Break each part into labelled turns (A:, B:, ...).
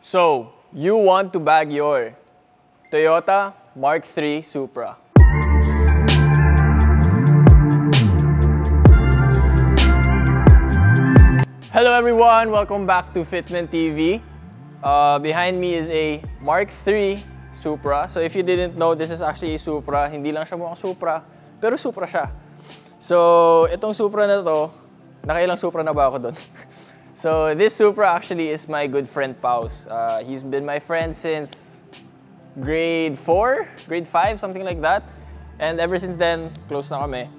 A: So, you want to bag your Toyota Mark III Supra. Hello everyone! Welcome back to Fitment TV. Behind me is a Mark III Supra. So if you didn't know, this is actually a Supra. Hindi lang siya mukhang Supra, pero Supra siya. So, itong Supra na to, nakailang Supra na ba ako doon? So, this Supra actually is my good friend Paus. He's been my friend since grade 4, grade 5, something like that. And ever since then, close na kami.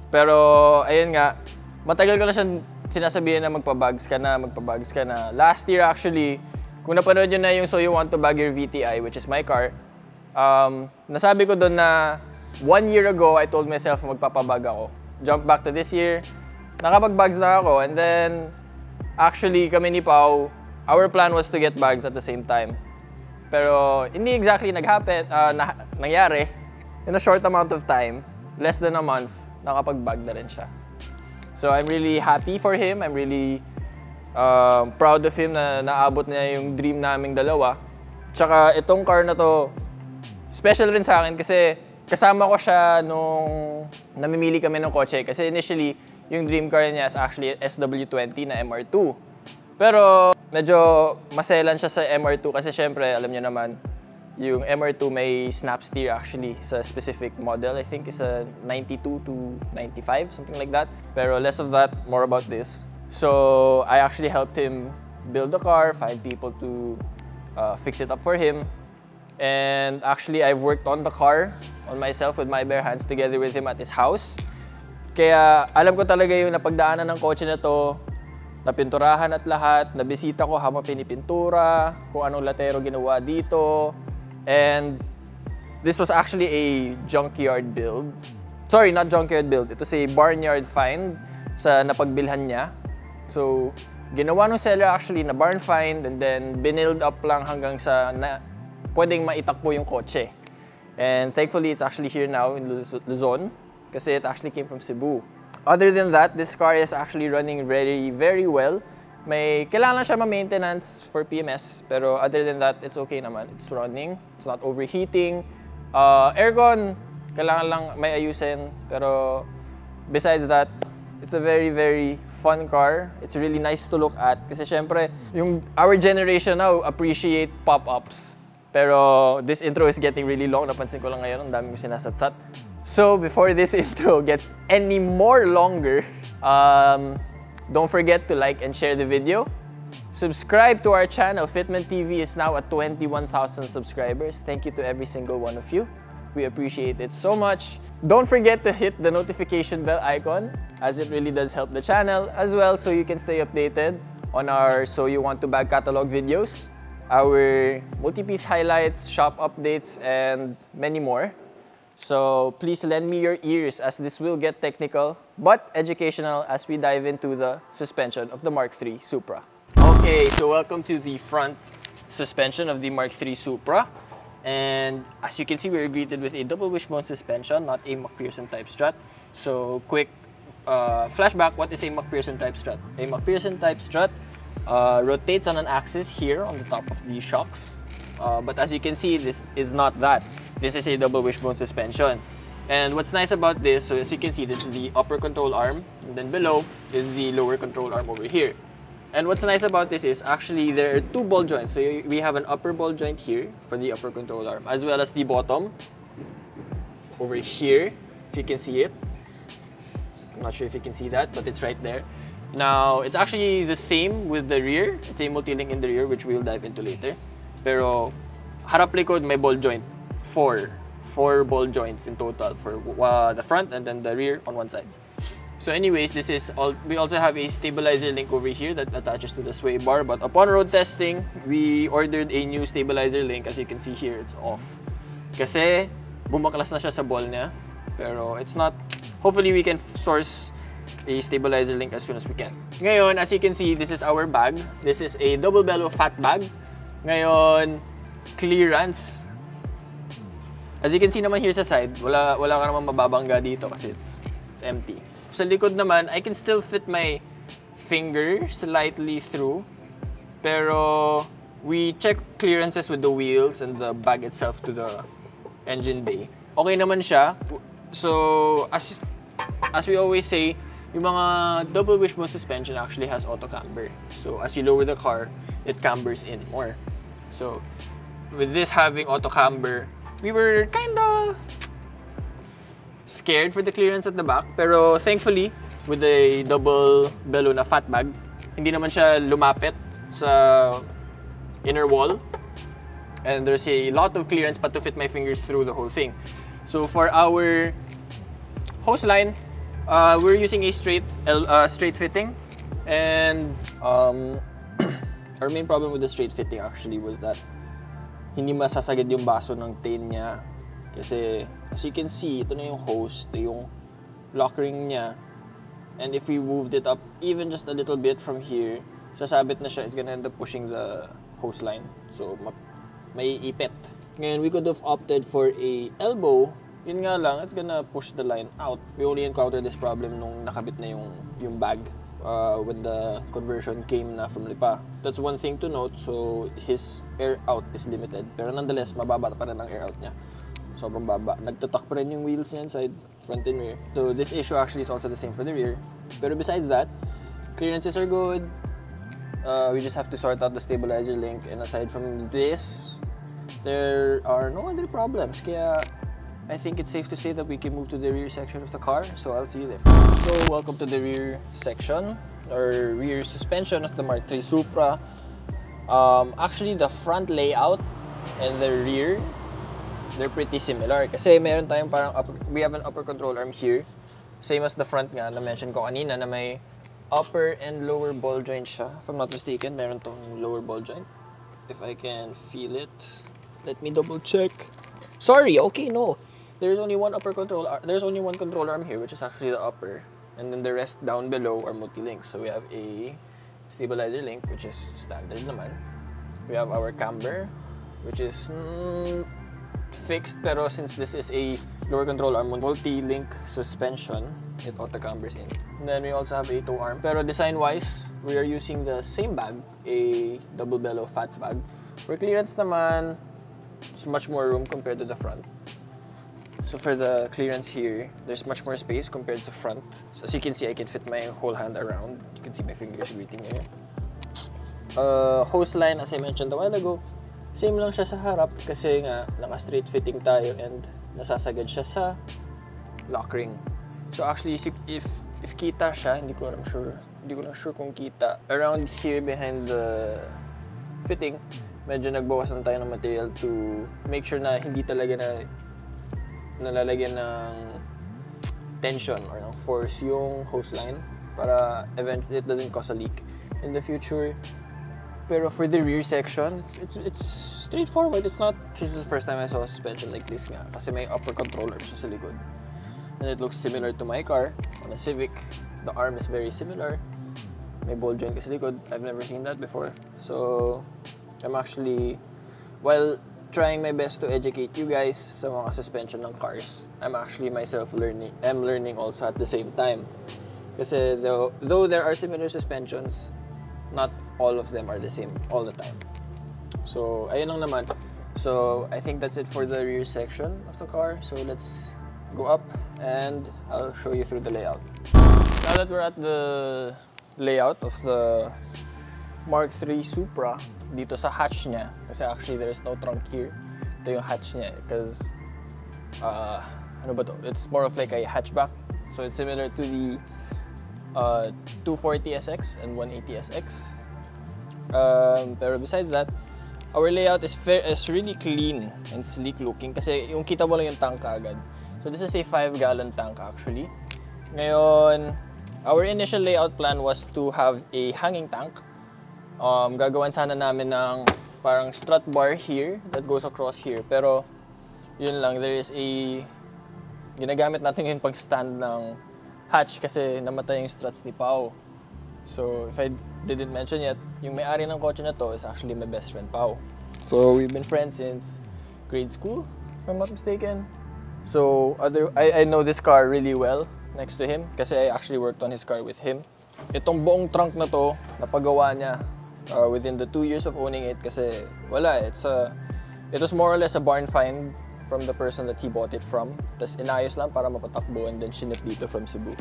A: Pero, ayun nga, matagal ko na siya sinasabihan na magpa-bags ka na, magpa-bags ka na. Last year actually, kung napanood nyo na yung So You Want to Bag Your VTI, which is my car, nasabi ko doon na 1 year ago, I told myself magpapabag ako. Jump back to this year, nakapag-bags na ako, and then actually, kami ni Pao, our plan was to get bags at the same time. Pero hindi exactly nangyari. In a short amount of time, less than a month, nakapag-bag na rin siya. So I'm really happy for him. I'm really proud of him na naabot niya yung dream naming dalawa. Tsaka itong car na to, special rin sa akin kasi kasama ko siya nung namimili kami ng kotse. Kasi initially, yung dream car niya is actually SW20 na MR2. Pero medyo maselan siya sa MR2 kasi syempre, alam niyo naman, yung MR2 may snap steer actually sa specific model. I think is a 92 to 95, something like that. Pero less of that, more about this. So I actually helped him build the car, find people to fix it up for him. And actually, I've worked on the car on myself with my bare hands together with him at his house. Kaya alam ko talaga yung napagdaanan ng kotse na to, napinturahan at lahat, nabisita ko habang pinipintura, kung anong latero ginawa dito. And this was actually a junkyard build. Sorry, not junkyard build. It was a barnyard find sa napagbilhan niya. So, ginawa ng seller actually na barn find and then binild up lang hanggang sa pwedeng maitakbo yung kotse. And thankfully, it's actually here now in Luzon. Kasi it actually came from Cebu. Other than that, this car is actually running very, very well. May kailangan lang siya ma-maintenance for PMS, pero other than that, it's okay naman. It's running, it's not overheating. Aircon, kailangan lang may ayusin, pero besides that, it's a very, very fun car. It's really nice to look at kasi syempre, our generation now appreciate pop-ups. Pero this intro is getting really long. Napansin ko lang ngayon, ang dami ko sinasatsat. So before this intro gets any more longer, don't forget to like and share the video. Subscribe to our channel. Fitment TV is now at 21,000 subscribers. Thank you to every single one of you. We appreciate it so much. Don't forget to hit the notification bell icon as it really does help the channel as well so you can stay updated on our So You Want to Bag catalog videos, our multi-piece highlights, shop updates, and many more. So please lend me your ears as this will get technical but educational as we dive into the suspension of the Mark III Supra. Okay, so welcome to the front suspension of the Mark III Supra. And as you can see, we're greeted with a double wishbone suspension, not a McPherson type strut. So quick flashback, what is a McPherson type strut? A McPherson type strut rotates on an axis here on the top of the shocks. But as you can see, this is not that. This is a double wishbone suspension. And what's nice about this, so as you can see, this is the upper control arm, and then below is the lower control arm over here. And what's nice about this is actually there are two ball joints. So we have an upper ball joint here for the upper control arm, as well as the bottom over here, if you can see it. I'm not sure if you can see that, but it's right there. Now, it's actually the same with the rear. It's a multi-link in the rear, which we'll dive into later. Pero harap likod may ball joint. Four ball joints in total for the front and then the rear on one side. So anyways, this is all. We also have a stabilizer link over here that attaches to the sway bar. But upon road testing, we ordered a new stabilizer link. As you can see here, it's off. Kasi bumaklas na siya sa ball niya. Pero it's not. Hopefully, we can source a stabilizer link as soon as we can. Ngayon, as you can see, this is our bag. This is a double bellow fat bag. Ngayon, clearance. As you can see naman here sa side, wala ka naman mababangga dito kasi it's empty. Sa likod naman, I can still fit my finger slightly through. Pero we check clearances with the wheels and the bag itself to the engine bay. Okay naman siya. So, as we always say, yung mga double wishbone suspension actually has auto camber. So, as you lower the car, it cambers in more. So, with this having auto camber, we were kinda scared for the clearance at the back. Pero thankfully, with a double bellow na fat bag, hindi naman siya lumapit sa inner wall. And there's a lot of clearance pa to fit my fingers through the whole thing. So for our hose line, we're using a straight fitting. And our main problem with the straight fitting actually was that hindi masasagad yung baso ng tail niya. Kasi as you can see, ito na yung hose, ito yung lock ring niya. And if we moved it up even just a little bit from here, sasabit na siya, it's gonna end up pushing the hose line. So may ipit. Ngayon, we could have opted for a elbow. Yun nga lang, it's gonna push the line out. We only encountered this problem nung nakabit na yung bag. When the conversion came na from Lipa. That's one thing to note, so his air out is limited. Pero nonetheless, mababa pa rin ang air out niya. Sobrang baba. Nagtatak pa rin yung wheels niya inside, front and rear. So this issue actually is also the same for the rear. Pero besides that, clearances are good. We just have to sort out the stabilizer link. And aside from this, there are no other problems. Kaya I think it's safe to say that we can move to the rear section of the car, so I'll see you there. So, welcome to the rear section, or rear suspension of the Mark III Supra. Actually, the front layout and the rear, they're pretty similar. Kasi meron tayong parang, we have an upper control arm here. Same as the front nga, na-mention ko kanina, na may upper and lower ball joint siya. If I'm not mistaken, meron tong lower ball joint. If I can feel it. Let me double check. Sorry, okay, no. There's only one upper control arm. There's only one control arm here, which is actually the upper, and then the rest down below are multi-links. So we have a stabilizer link, which is standard naman. We have our camber, which is fixed, pero since this is a lower control arm multi-link suspension, it auto cambers in. And then we also have a tow arm. Pero design-wise, we are using the same bag, a double bellow fat bag. For clearance naman, it's much more room compared to the front. So for the clearance here, there's much more space compared to front. So as you can see, I can fit my whole hand around. You can see my fingers greeting here. Hose line, as I mentioned a while ago, same lang siya sa harap kasi nga naka-straight fitting tayo and nasasagad siya sa lock ring. So actually, if kita siya, hindi ko lang sure kung kita. Around here behind the fitting, medyo nagbawasan tayo ng material to make sure na hindi talaga nalalagyan ng tension or ng force yung hose line para eventually it doesn't cause a leak in the future. Pero for the rear section, it's straightforward. It's not. This is the first time I saw a suspension like this nga kasi may upper controller siya sa likod. And it looks similar to my car on a Civic. The arm is very similar. May ball joint sa likod. I've never seen that before. So I'm actually, while trying my best to educate you guys sa mga suspension ng cars, I'm actually myself learning also at the same time. Kasi though there are similar suspensions, not all of them are the same all the time. So ayun lang naman. So I think that's it for the rear section of the car. So let's go up and I'll show you through the layout. Now that we're at the layout of the Mark III Supra, dito sa hatch niya, kasi actually there's no trunk here. Ito yung hatch niya because ano ba to? It's more of like a hatchback. So it's similar to the 240SX and 180SX. Pero besides that, our layout is really clean and sleek looking kasi yung kita mo lang yung tank agad. So this is a 5-gallon tank actually. Ngayon, our initial layout plan was to have a hanging tank. Gagawan sana namin ng parang strut bar here that goes across here. Pero yun lang, there is a ginagamit natin yung pag-stand ng hatch kasi namatay yung struts ni Pao. So if I didn't mention yet, yung may-ari ng kotse na to is actually my best friend Pao. So we've been friends since grade school, if I'm not mistaken. So I know this car really well next to him kasi I actually worked on his car with him. Itong buong trunk na to, napagawa niya within the 2 years of owning it kasi wala, it was more or less a barn find from the person that he bought it from. Tapos inayos lang para mapatakbo and then shinip dito from Cebu.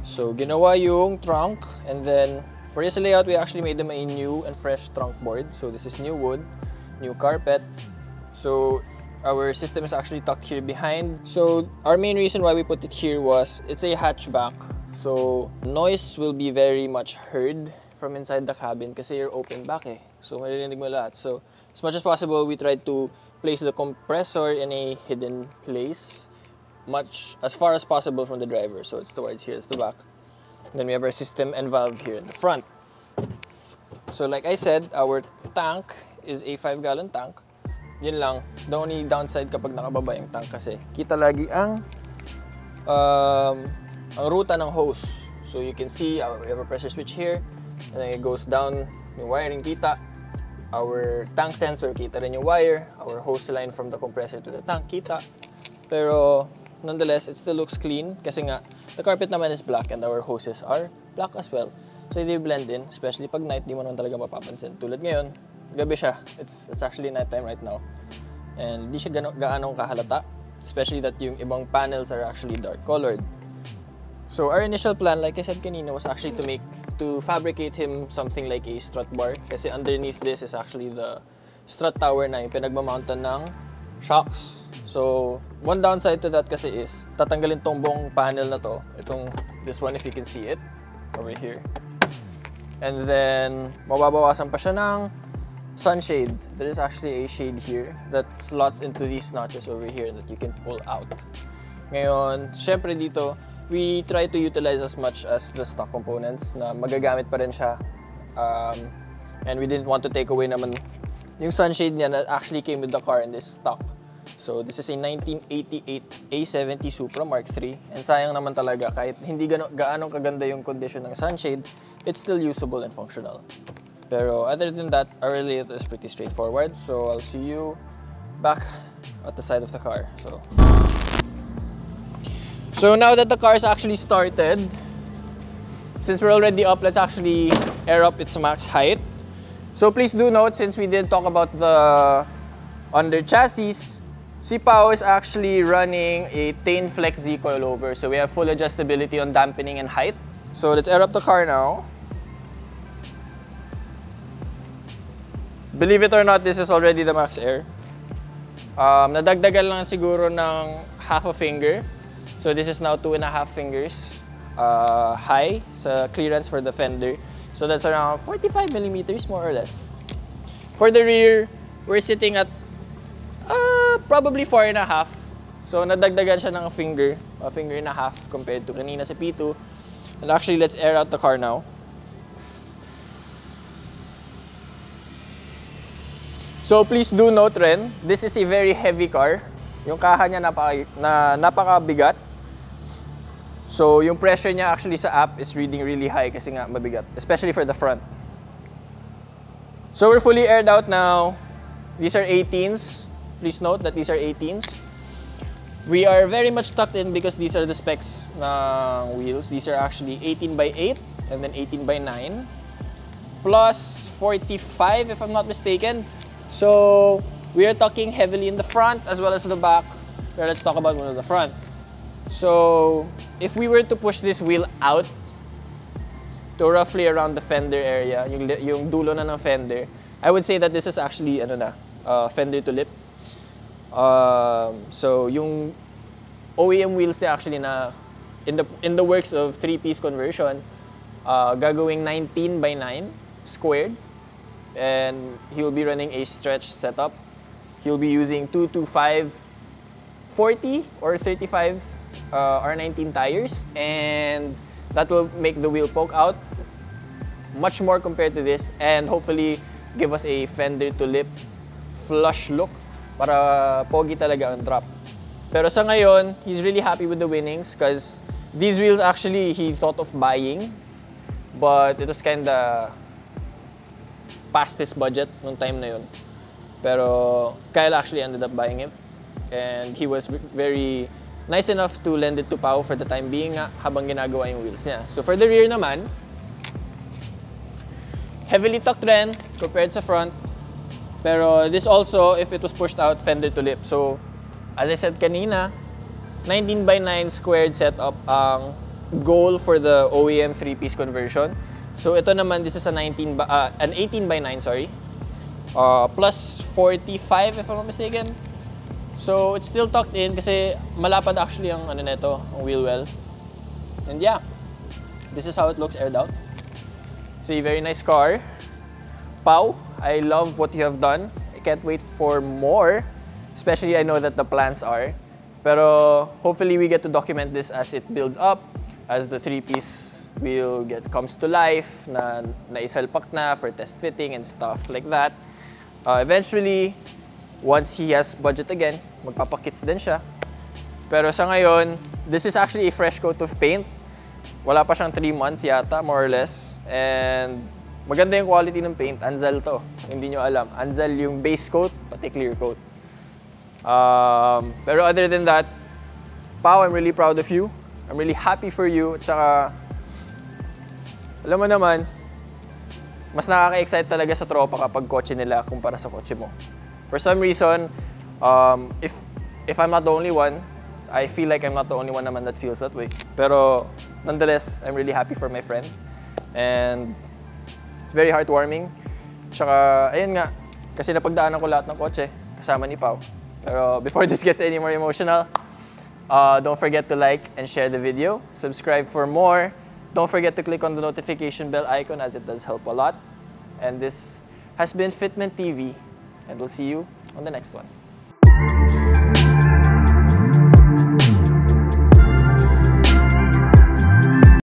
A: So ginawa yung trunk, and then for his layout, we actually made them a new and fresh trunk board. So this is new wood, new carpet. So our system is actually tucked here behind. So our main reason why we put it here was it's a hatchback. So noise will be very much heard from inside the cabin kasi you're open back eh. So maririnig mo lahat. So as much as possible, we tried to place the compressor in a hidden place, as far as possible from the driver. So it's towards here, it's the back. Then we have our system and valve here in the front. So like I said, our tank is a 5-gallon tank. Yun lang. The only downside kapag nakababa yung tank kasi kita lagi ang ruta ng hose. So you can see we have a pressure switch here, and then it goes down, yung wiring kita. Our tank sensor, kita rin yung wire. Our hose line from the compressor to the tank, kita. Pero nonetheless, it still looks clean kasi nga the carpet naman is black and our hoses are black as well. So they blend in, especially pag night, di mo naman talaga mapapansin. Tulad ngayon, gabi siya. It's actually nighttime right now. And di siya gaanong kahalata, especially that yung ibang panels are actually dark colored. So our initial plan, like I said kanina, was actually to fabricate him something like a strut bar kasi underneath this is actually the strut tower na yung pinagmamountan ng shocks. So one downside to that kasi is tatanggalin tong buong panel na to, this one if you can see it over here. And then mababawasan pa siya ng sunshade. There is actually a shade here that slots into these notches over here that you can pull out. Ngayon, syempre dito, we try to utilize as much as the stock components na magagamit pa rin siya. And we didn't want to take away naman yung sunshade niya that actually came with the car in this stock. So this is a 1988 A70 Supra Mark III. And sayang naman talaga, kahit hindi gaanong kaganda yung condition ng sunshade, it's still usable and functional. Pero other than that, our layout is pretty straightforward. So I'll see you back at the side of the car. So now that the car is actually started, since we're already up, let's actually air up its max height. So please do note, since we did talk about the under chassis, si Pao is actually running a Tain Flex Z coilover. So we have full adjustability on dampening and height. So let's air up the car now. Believe it or not, this is already the max air. Nadagdagan lang siguro ng half a finger. So this is now 2.5 fingers high sa clearance for the fender. So that's around 45 millimeters more or less. For the rear, we're sitting at probably 4.5. So nadagdagan siya ng a finger and a half compared to kanina sa P2. And actually, let's air out the car now. So please do note rin, this is a very heavy car. Yung kaha niya napakabigat. So yung pressure niya actually sa app is reading really high kasi nga mabigat, especially for the front. So we're fully aired out now. These are 18s. Please note that these are 18s. We are very much tucked in because these are the specs ng wheels. These are actually 18 by 8 and then 18 by 9 plus 45 if I'm not mistaken. So we are tucking heavily in the front as well as the back. But let's talk about one of the front. So if we were to push this wheel out to roughly around the fender area, yung dulo na ng fender, I would say that this is actually fender to lip. So yung OEM wheels na actually na in the works of 3-piece conversion, gagawing 19 by 9 squared, and he will be running a stretch setup. He'll be using 225 40 or 35 R19 tires, and that will make the wheel poke out much more compared to this, and hopefully give us a fender to lip flush look para pogi talaga ang drop. Pero sa ngayon, he's really happy with the winnings because these wheels actually he thought of buying, but it was kinda past his budget nung time na yun. Pero Kyle actually ended up buying it, and he was very nice enough to lend it to Pao for the time being habang ginagawa yung wheels niya. So for the rear naman, Heavily tucked rin compared sa front. Pero this also, if it was pushed out, fender to lip. So, as I said kanina, 19x9 squared setup ang goal for the OEM 3-piece conversion. So ito naman, this is an 18x9, sorry. Plus 45 if I'm not mistaken. So it's still tucked in kasi malapad actually ang ano nito, ang wheel well. And yeah, this is how it looks aired out. It's a very nice car. Pau, I love what you have done. I can't wait for more. Especially I know that the plans are. Pero hopefully we get to document this as it builds up, as the 3-piece wheel comes to life, na naisalpak na for test fitting and stuff like that. Eventually, once he has budget again, magpapakits din siya. Pero sa ngayon, this is actually a fresh coat of paint. Wala pa siyang 3 months yata, more or less. And maganda yung quality ng paint. Anzal to. Hindi nyo alam. Anzal yung base coat, pati clear coat. Pero other than that, Pao, I'm really proud of you. I'm really happy for you. At saka, alam mo naman, mas nakaka-excite talaga sa tropa kapag kotse nila kumpara sa kotse mo. For some reason, if I'm not the only one, I feel like I'm not the only one naman that feels that way. Pero nonetheless, I'm really happy for my friend. And it's very heartwarming. Tsaka, ayun nga, kasi napagdaanan ko lahat ng kotse kasama ni Pao. Pero before this gets any more emotional, don't forget to like and share the video. Subscribe for more. Don't forget to click on the notification bell icon as it does help a lot. And this has been Fitment TV, and we'll see you on the next one.